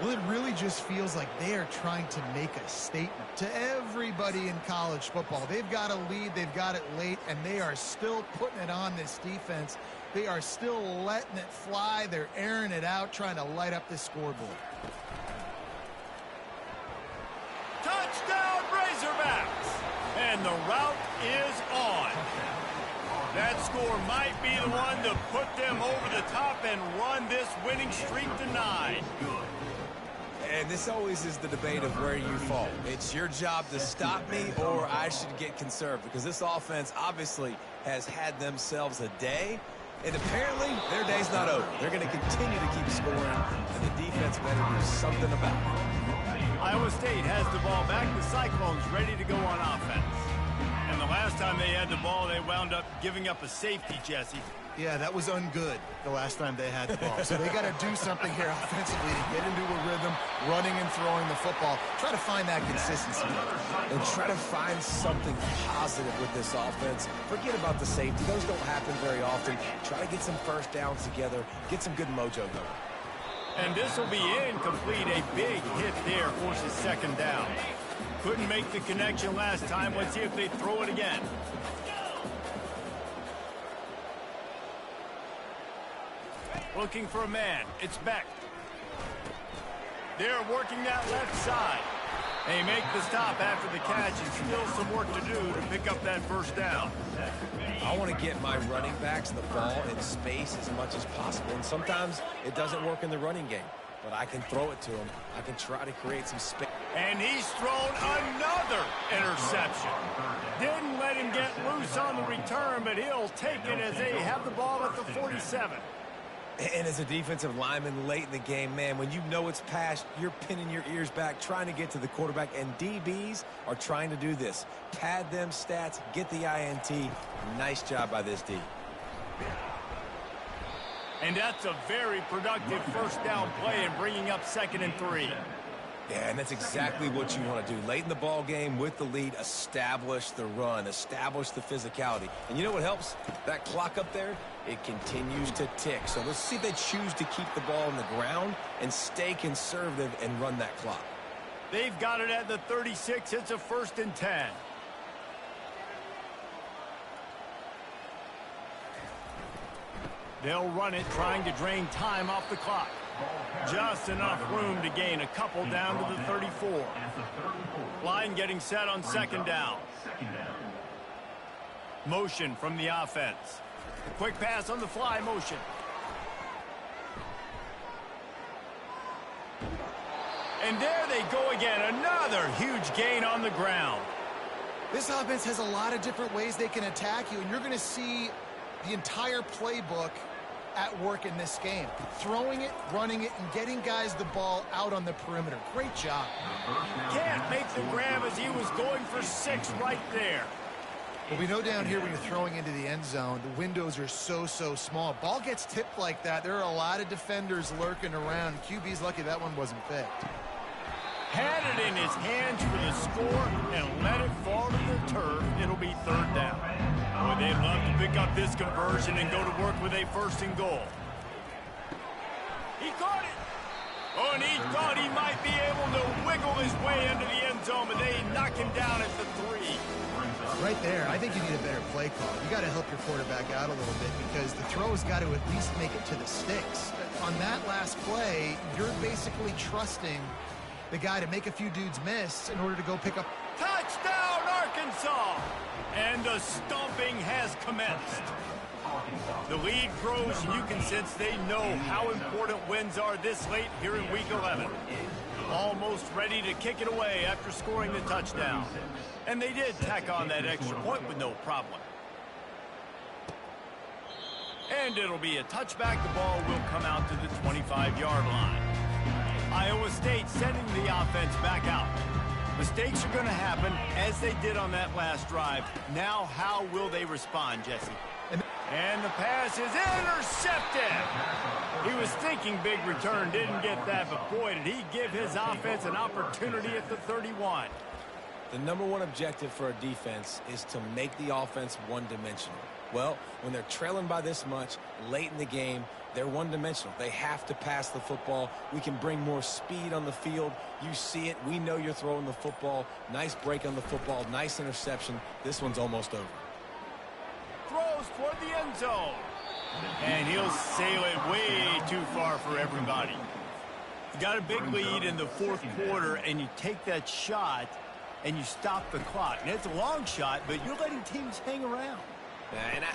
Well, it really just feels like they are trying to make a statement to everybody in college football. They've got a lead, they've got it late, and they are still putting it on this defense. They are still letting it fly. They're airing it out, trying to light up this scoreboard. Touchdown, Razorbacks! And the route is on. That score might be the one to put them over the top and run this winning streak to 9. And this always is the debate of where you fall. It's your job to stop me, or I should get conserved, because this offense obviously has had themselves a day, and apparently their day's not over. They're going to continue to keep scoring, and the defense better do something about it. Iowa State has the ball back. The Cyclones ready to go on offense. And the last time they had the ball, they wound up giving up a safety, Jesse. Yeah, that was ungood the last time they had the ball. So they got to do something here offensively to get into a rhythm, running and throwing the football. Try to find that consistency. And try to find something positive with this offense. Forget about the safety. Those don't happen very often. Try to get some first downs together. Get some good mojo going. And this will be incomplete. A big hit there forces second down. Couldn't make the connection last time. Let's see if they throw it again. Looking for a man. It's Beck. They're working that left side. They make the stop after the catch, and still some work to do to pick up that first down. I want to get my running backs the ball in space as much as possible, and sometimes it doesn't work in the running game, but I can throw it to him. I can try to create some space. And he's thrown another interception. Didn't let him get loose on the return, but he'll take it as they have the ball at the 47. And as a defensive lineman late in the game, man, when you know it's past, you're pinning your ears back, trying to get to the quarterback, and DBs are trying to do this. Pad them stats, get the INT. Nice job by this D. And that's a very productive first down play in bringing up 2nd and 3. Yeah, and that's exactly what you want to do. Late in the ball game with the lead, establish the run, establish the physicality. And you know what helps? That clock up there, it continues to tick. So let's see if they choose to keep the ball on the ground and stay conservative and run that clock. They've got it at the 36. It's a 1st and 10. They'll run it, trying to drain time off the clock. Just enough room to gain a couple down to the 34. Line getting set on 2nd down. Motion from the offense. Quick pass on the fly motion. And there they go again. Another huge gain on the ground. This offense has a lot of different ways they can attack you, and you're going to see the entire playbook at work in this game. Throwing it, running it, and getting guys the ball out on the perimeter. Great job. Can't make the grab as he was going for 6 right there. Well, we know down here when you're throwing into the end zone, the windows are so small. Ball gets tipped like that, there are a lot of defenders lurking around. QB's lucky that one wasn't picked. Had it in his hands for the score and let it fall to the turf. It'll be 3rd down. Boy, they'd love to pick up this conversion and go to work with a 1st and goal. He caught it. Oh, and he thought he might be able to wiggle his way into the end zone, but they knock him down at the 3. Right there, I think you need a better play call. You got to help your quarterback out a little bit because the throw's got to at least make it to the sticks. On that last play, you're basically trusting the guy to make a few dudes miss in order to go pick up. Touchdown, Arkansas! And the stomping has commenced. The lead grows, and you can sense they know how important wins are this late here in Week 11. Almost ready to kick it away after scoring the touchdown. And they did tack on that extra point with no problem. And it'll be a touchback. The ball will come out to the 25-yard line. Iowa State sending the offense back out. Mistakes are going to happen as they did on that last drive. Now how will they respond, Jesse? And the pass is intercepted. He was thinking big return, didn't get that, but boy, did he give his offense an opportunity at the 31. The #1 objective for a defense is to make the offense one-dimensional. Well, when they're trailing by this much late in the game, they're one-dimensional. They have to pass the football. We can bring more speed on the field. You see it. We know you're throwing the football. Nice break on the football. Nice interception. This one's almost over. Throws toward the end zone. And he'll sail it way too far for everybody. You got a big lead in the 4th quarter, and you take that shot, and you stop the clock. And it's a long shot, but you're letting teams hang around. And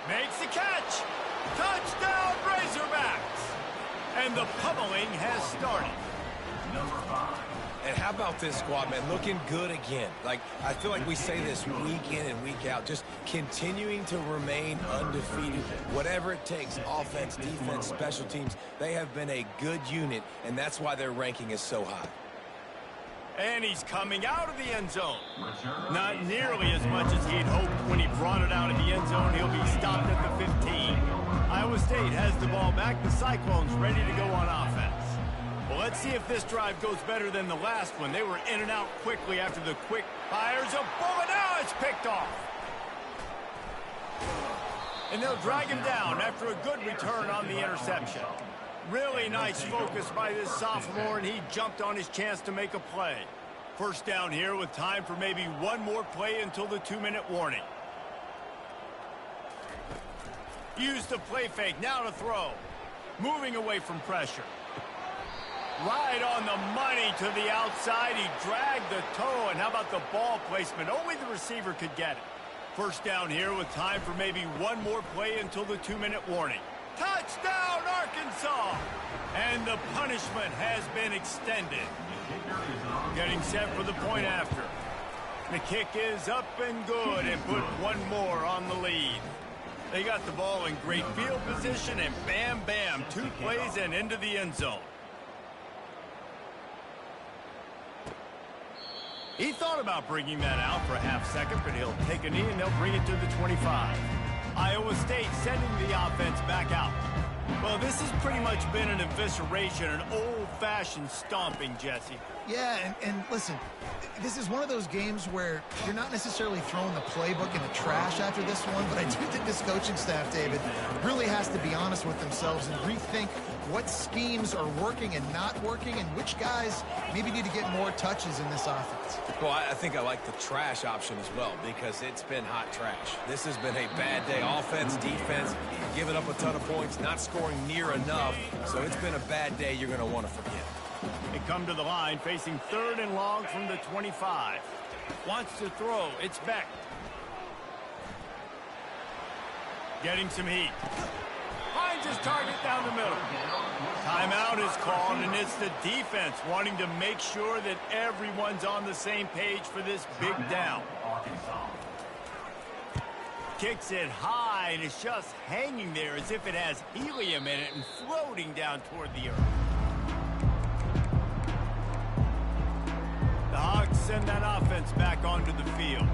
Makes the catch. Touchdown, Razorbacks. And the pummeling has started. And how about this squad, man? Looking good again. Like, I feel like we say this week in and week out. Just continuing to remain undefeated. Whatever it takes, offense, defense, special teams. They have been a good unit, and that's why their ranking is so high. And he's coming out of the end zone. Not nearly as much as he'd hoped when he brought it out of the end zone. He'll be stopped at the 15. Iowa State has the ball back. The Cyclones ready to go on offense. Well, let's see if this drive goes better than the last one. They were in and out quickly after the quick fires a bullet. Now it's picked off. And they'll drag him down after a good return on the interception. Really nice focus by this sophomore, and he jumped on his chance to make a play. First down here with time for maybe one more play until the 2-minute warning. Use the play fake, now to throw. moving away from pressure. Right on the money to the outside. He dragged the toe, and how about the ball placement? Only the receiver could get it. First down here with time for maybe one more play until the 2-minute warning. Touchdown, Arkansas! And the punishment has been extended. Getting set for the point after. The kick is up and good and put one more on the lead. They got the ball in great field position, and bam, bam, 2 plays and into the end zone. He thought about bringing that out for a half second, but he'll take a knee and they'll bring it to the 25. Iowa State sending the offense back out. Well, this has pretty much been an evisceration, an old-fashioned stomping, Jesse. Yeah, and listen, this is one of those games where you're not necessarily throwing the playbook in the trash after this one, but I do think this coaching staff, David, really has to be honest with themselves and rethink what schemes are working and not working and which guys maybe need to get more touches in this offense. Well, I think I like the trash option as well because it's been hot trash. This has been a bad day. Offense, defense, giving up a ton of points, not scoring near enough. So it's been a bad day you're going to want to forget. They come to the line facing 3rd and long from the 25. Wants to throw. It's Beck. Getting some heat. Finds his target down the middle. Timeout is called, and it's the defense wanting to make sure that everyone's on the same page for this big down. Kicks it high, and it's just hanging there as if it has helium in it and floating down toward the earth. The Hogs send that offense back onto the field.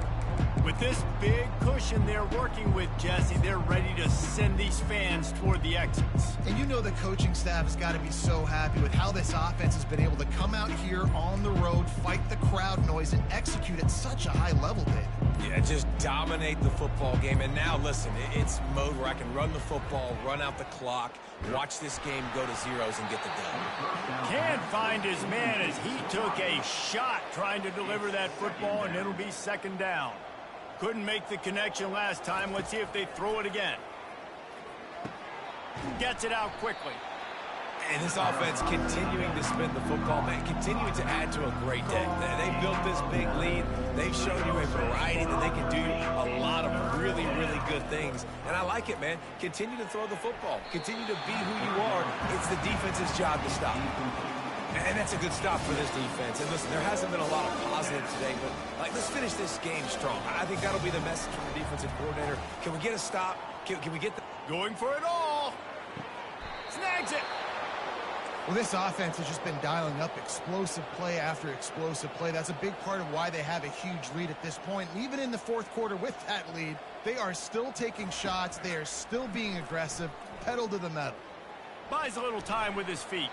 With this big cushion they're working with, Jesse, they're ready to send these fans toward the exits. And you know the coaching staff has got to be so happy with how this offense has been able to come out here on the road, fight the crowd noise, and execute at such a high level, David. Yeah, just dominate the football game. And now, listen, it's mode where I can run the football, run out the clock, watch this game go to zeros and get the dub. Can't find his man as he took a shot trying to deliver that football, and it'll be 2nd down. Couldn't make the connection last time. Let's see if they throw it again. Gets it out quickly. And this offense continuing to spin the football, man, continuing to add to a great day. They built this big lead. They've shown you a variety that they can do a lot of really, really good things. And I like it, man. Continue to throw the football. Continue to be who you are. It's the defense's job to stop. And that's a good stop for this defense. And listen, there hasn't been a lot of positive today, but let's finish this game strong. I think that'll be the message from the defensive coordinator. Can we get a stop? Can we get the... Going for it all. Snags it. Well, this offense has just been dialing up explosive play after explosive play. That's a big part of why they have a huge lead at this point. And even in the 4th quarter with that lead, they are still taking shots. They are still being aggressive, pedal to the metal. Buys a little time with his feet.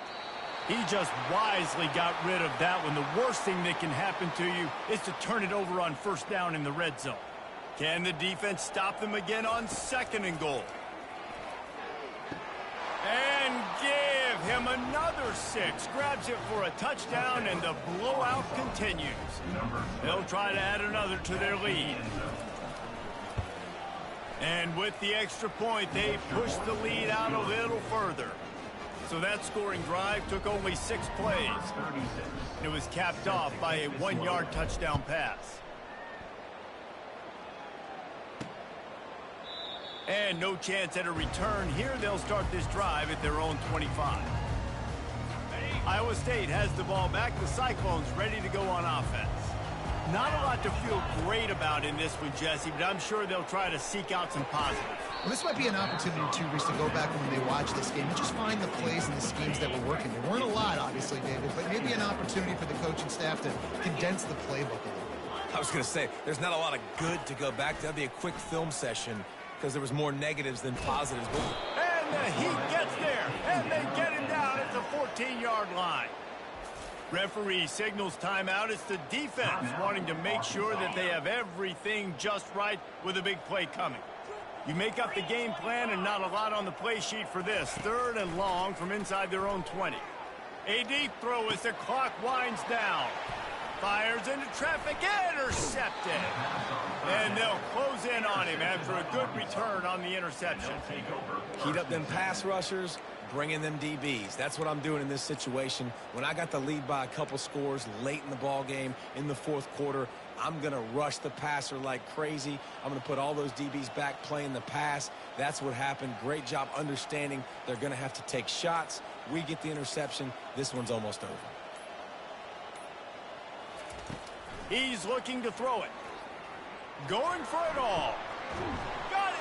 He just wisely got rid of that one. The worst thing that can happen to you is to turn it over on 1st down in the red zone. Can the defense stop them again on 2nd and goal? And give him another 6. Grabs it for a touchdown, and the blowout continues. They'll try to add another to their lead. And with the extra point, they push the lead out a little further. So that scoring drive took only 6 plays. It was capped off by a 1-yard touchdown pass. And no chance at a return. Here they'll start this drive at their own 25. Iowa State has the ball back. The Cyclones ready to go on offense. Not a lot to feel great about in this one, Jesse, but I'm sure they'll try to seek out some positives. Well, this might be an opportunity, too, Reese, to go back when they watch this game and just find the plays and the schemes that were working. There weren't a lot, obviously, David, but maybe an opportunity for the coaching staff to condense the playbook a little bit. I was going to say, there's not a lot of good to go back to. That'd be a quick film session because there was more negatives than positives. And the Heat gets there, and they get him down at the 14-yard line. Referee signals timeout. It's the defense wanting to make sure that they have everything just right with a big play coming. You make up the game plan and not a lot on the play sheet for this. 3rd and long from inside their own 20. A deep throw as the clock winds down. Fires into traffic, intercepted. And they'll close in on him after a good return on the interception. Heat up them pass rushers, bringing them DBs. That's what I'm doing in this situation. When I got the lead by a couple scores late in the ball game in the fourth quarter, I'm going to rush the passer like crazy. I'm going to put all those DBs back playing the pass. That's what happened. Great job understanding they're going to have to take shots. We get the interception. This one's almost over. He's looking to throw it. Going for it all. Got it.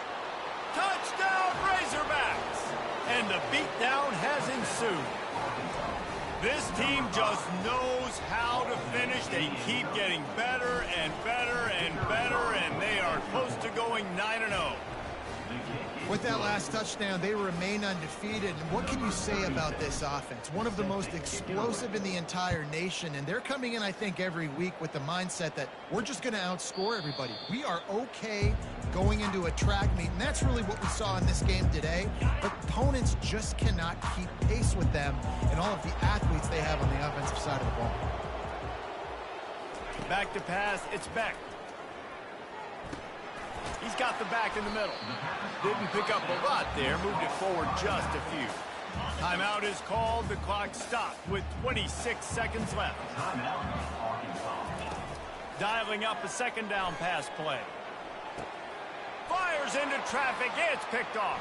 Touchdown, Razorbacks. And the beatdown has ensued. This team just knows how to finish. They keep getting better and better and better, and they are close to going 9-0. With that last touchdown, they remain undefeated. And what can you say about this offense? One of the most explosive in the entire nation, and they're coming in, I think, every week with the mindset that we're just going to outscore everybody. We are okay going into a track meet, and that's really what we saw in this game today. But opponents just cannot keep pace with them and all of the athletes they have on the offensive side of the ball. Back to pass, it's Beck. He's got the back in the middle. Didn't pick up a lot there, moved it forward just a few. Timeout is called. The clock stopped with 26 seconds left. Dialing up a second down pass play. Fires into traffic. It's picked off.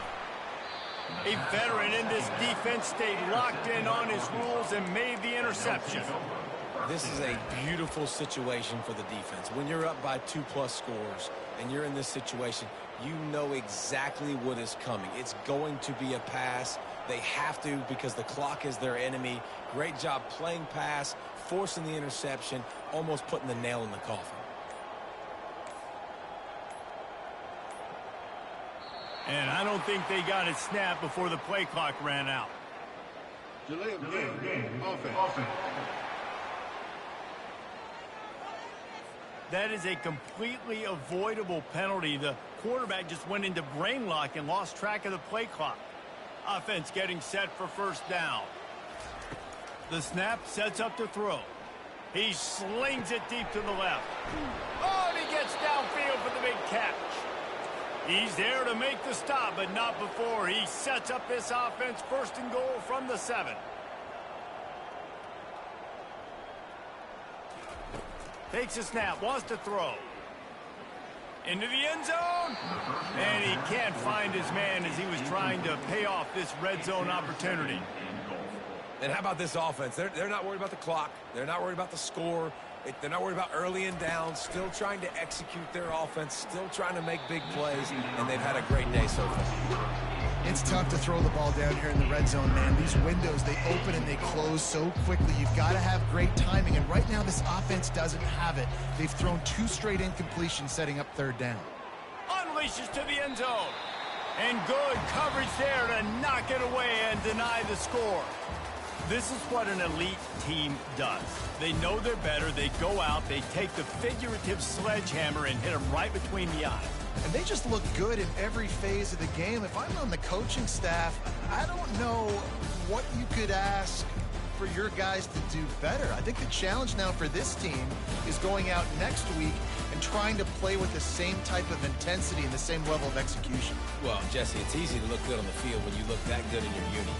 A veteran in this defense stayed locked in on his rules and made the interception. This is a beautiful situation for the defense. When you're up by 2+ scores and you're in this situation, you know exactly what is coming. It's going to be a pass. They have to because the clock is their enemy. Great job playing pass, forcing the interception, almost putting the nail in the coffin. And I don't think they got it snapped before the play clock ran out. Delay of game. Offense. That is a completely avoidable penalty. The quarterback just went into brain lock and lost track of the play clock. Offense getting set for first down. The snap sets up to throw. He slings it deep to the left. Oh, and he gets downfield for the big catch. He's there to make the stop, but not before. He sets up this offense first and goal from the 7. Takes a snap, wants to throw. Into the end zone. And he can't find his man as he was trying to pay off this red zone opportunity. And how about this offense? They're not worried about the clock. They're not worried about the score. They're not worried about early and down. Still trying to execute their offense. Still trying to make big plays. And they've had a great day so far. It's tough to throw the ball down here in the red zone, man. These windows, they open and they close so quickly. You've got to have great timing, and right now this offense doesn't have it. They've thrown 2 straight incompletions setting up third down. Unleashes to the end zone. And good coverage there to knock it away and deny the score. This is what an elite team does. They know they're better. They go out, they take the figurative sledgehammer and hit them right between the eyes. And they just look good in every phase of the game. If I'm on the coaching staff, I don't know what you could ask for your guys to do better. I think the challenge now for this team is going out next week and trying to play with the same type of intensity and the same level of execution. Well, Jesse, it's easy to look good on the field when you look that good in your uni.